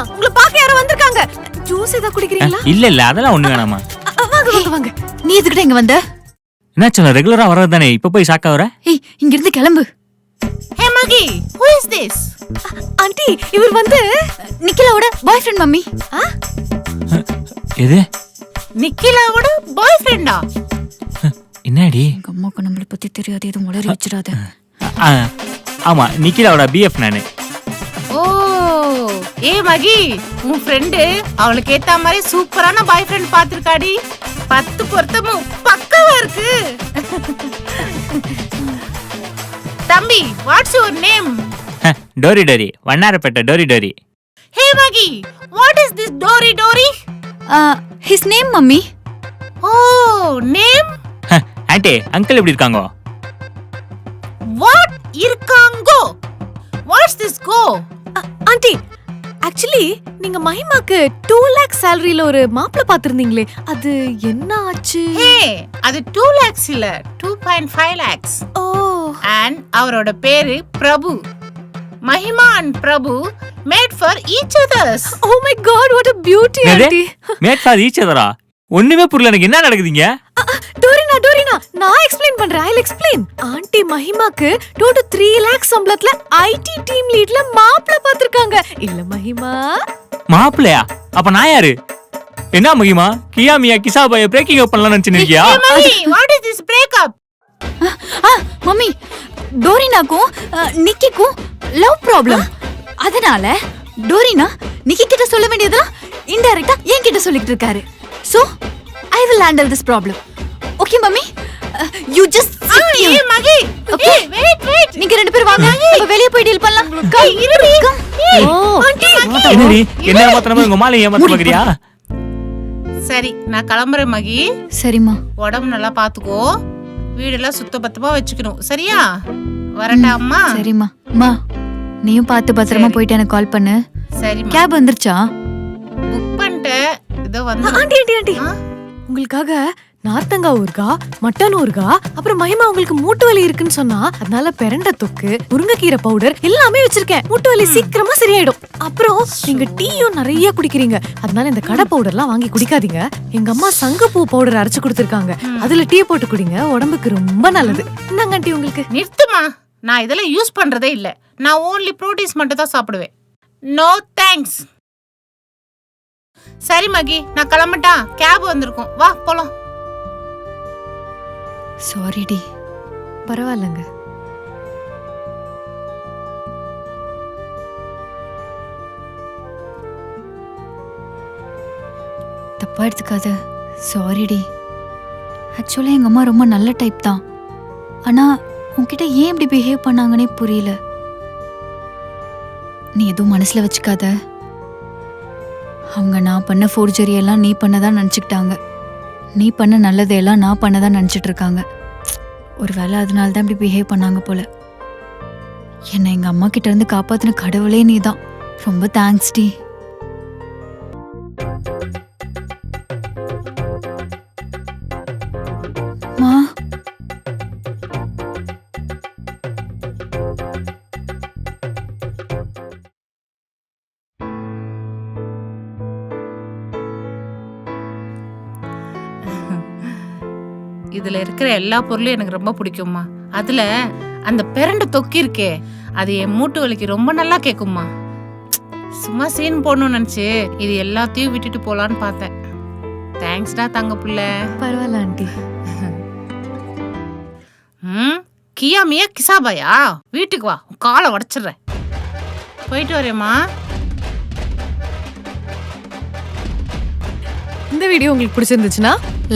உங்களை பார்க்க யாரோ வந்திருக்காங்க. ஜூஸ் ஏதா குடிக்கிறீங்களா? இல்ல அதெல்லாம் ஒண்ணு வேணாமா. வாங்க வாங்க வாங்க. நீ எதுக்குடா இங்க வந்த? என்னாச்சு, ரெகுலரா வரது தானே, இப்ப போய் ஷாக்கா வர? ஏய், இங்க இருந்து கிளம்பு. Hey Maggie, who is this? Aunty, இவர் வந்து நிக்கிலாவோட பாய் ஃப்ரெண்ட் மம்மி. எது? நிக்கிலாவோட பாய் ஃப்ரெண்டா? என்னடி? எங்க அம்மாக்கு நம்மள பத்தி தெரியாது, எதுவும் உளறி வச்சிராத. ஆமா, நிக்கிலாவோட பிஎஃப் நானு. ஓ, ஏ மகி, உன் ஃப்ரெண்டு அவளுக்கு ஏத்த மாதிரி சூப்பரான பாய் ஃப்ரெண்ட் பாத்துருக்காடி. 10 பொருத்தமும் பக்கவா இருக்கு. தம்பி, what's your name? Dory Dory, Vannarapettai Dory Dory. Hey Maggie, what is this Dory Dory? His name mummy. Oh, name? Aunty, uncle எப்படி இருக்காங்க? What இருக்காங்கோ? What's this go? Aunty, actually நீங்க மஹிமாக்கு 2 lakh சாலரியில ஒரு மாப்பிள பாத்திருந்தீங்களே, அது என்ன ஆச்சு? Hey, அது 2 lakhs இல்ல, 2.5 lakhs. ஓ, And அவரோட பேரு Prabhu. Mahima and Prabhu made for each others. oh my god, what a beauty aunty. Made for each அதரா? ஒண்ணுமே புரியல எனக்கு, என்ன நடக்குதுங்க? டோரினா, நான் எக்ஸ்பிளைன் பண்றேன். I'll explain. ஆண்டி மஹிமாக்கு 2 to 3 lakh சம்பளத்துல ஐடி டீம் லீட்ல மாப்பிள பாத்திருக்காங்க. இல்ல மஹிமா? மாப்பிளையா? அப்ப நான் யாரு? என்ன மகிமா, கியாமியா கிசாபாய பிரேக்கிங் அப் பண்ணலாம் நினைச்சிருக்கியா? Hey Maggie, what is this breakup? Mummy, டோரினாக்கும் நிக்கிக்கும் லவ் ப்ராப்ளம். அதனால டோரினா நிக்கி கிட்ட சொல்ல வேண்டியதெல்லாம் இன்டைரக்டா என்கிட்ட சொல்லிட்டு இருக்காரு. So I will handle this problem. Okay mummy, you just sit here. Hey Maggie, Okay. hey wait. நீங்க ரெண்டு பேரும் வாங்க, நம்ம வெளிய போய் டீல் பண்ணலாம். Come, இருடி. come. ஆண்டி, என்னடி, என்ன மாத்தறமா உங்க மாலை ஏமாத்த பாக்குறியா? சரி, நான் கிளம்புறேன் மகி. சரிம்மா. உடம்பு நல்லா பாத்துக்கோ, வீடெல்லாம் சுத்தபத்தமா வச்சுக்கணும், சரியா? வரட்டா அம்மா? சரிம்மா. அம்மா, நீயும் பார்த்து பத்திரமா போயிட்டு எனக்கு கால் பண்ணு. சரிம்மா. கேப் வந்துருச்சா? புக் பண்ணிட்டேன், இதோ வந்து. ஆண்டி உங்களுக்காக நார்த்தங்காய் ஊர்கா, மட்டன் ஊர்கா, அப்புறம் மகிமா உங்களுக்கு மூட்டு வலி இருக்குன்னு சொன்னா அதனால பெரண்ட தொக்கு, முருங்கைக்கீரை பவுடர் எல்லாமே வச்சிருக்கேன். மூட்டு வலி சீக்கிரமா சரியாயிடும். அப்புறம் நீங்க டீயும் நிறைய குடிக்கிறீங்க, அதனால இந்த கடை பவுடர்லாம் வாங்கி குடிக்காதீங்க. எங்க அம்மா சங்குப்பூ பவுடர் அரைச்சு கொடுத்திருக்காங்க, அதுல டீ போட்டு குடிங்க, உடம்புக்கு ரொம்ப நல்லது. இந்தாங்க ஆண்டி உங்களுக்கு. நிறுத்துமா, நான் இதெல்லாம் யூஸ் பண்றதே இல்ல. நான் ஓன்லி ப்ரோட்டீன்ஸ் மட்டும் தான் சாப்பிடுவேன். No thanks. சரி மகி, நான் கிளம்பட்டா, கேப் வந்திருக்கும், வா போலாம். சாரி டி. பரவாயில்லங்க. தப்பா எடுத்துக்காத. Sorry D. ஆக்சுவலா எங்க அம்மா ரொம்ப நல்ல டைப் தான். ஆனா உன்கிட்ட ஏன் இப்படி பிஹேவ் பண்ணாங்கன்னே புரியல. நீ எதுவும் மனசுல வச்சுக்காத. அவங்க நான் பண்ண ஃபோர்ஜரி எல்லாம் நீ பண்ணதான் நினச்சிக்கிட்டாங்க. நீ பண்ண நல்லதையெல்லாம் நான் பண்ணதான் நினச்சிட்டு இருக்காங்க. ஒருவேளை அதனால தான் இப்படி பிஹேவ் பண்ணாங்க போல. என்னை எங்கள் அம்மா கிட்ட இருந்து காப்பாற்றின கடவுளே நீ தான். ரொம்ப தேங்க்ஸ் டி. மா, இதுல இருக்கிற எல்லா பொருளும் எனக்கு ரொம்ப பிடிக்கும்மா. அதுல அந்த பெரண்டு தொக்கி இருக்கே, அது என் மூட்டு வலிக்கு ரொம்ப நல்லா கேக்கும்மா. சும்மா சீன் போடணும்னு நினைச்சு இது எல்லாத்தையும் விட்டுட்டு போலான்னு பார்த்தேன். தேங்க்ஸ்டா தங்க புள்ள. பரவாயில்ல ஆண்டி. கியாமியா கிசாபாயா, வீட்டுக்கு வா, உன் காலை உடைச்சிடுறேன். போயிட்டு வரேம்மா. இந்த வீடியோ உங்களுக்கு பிடிச்சிருந்துச்சுன்னா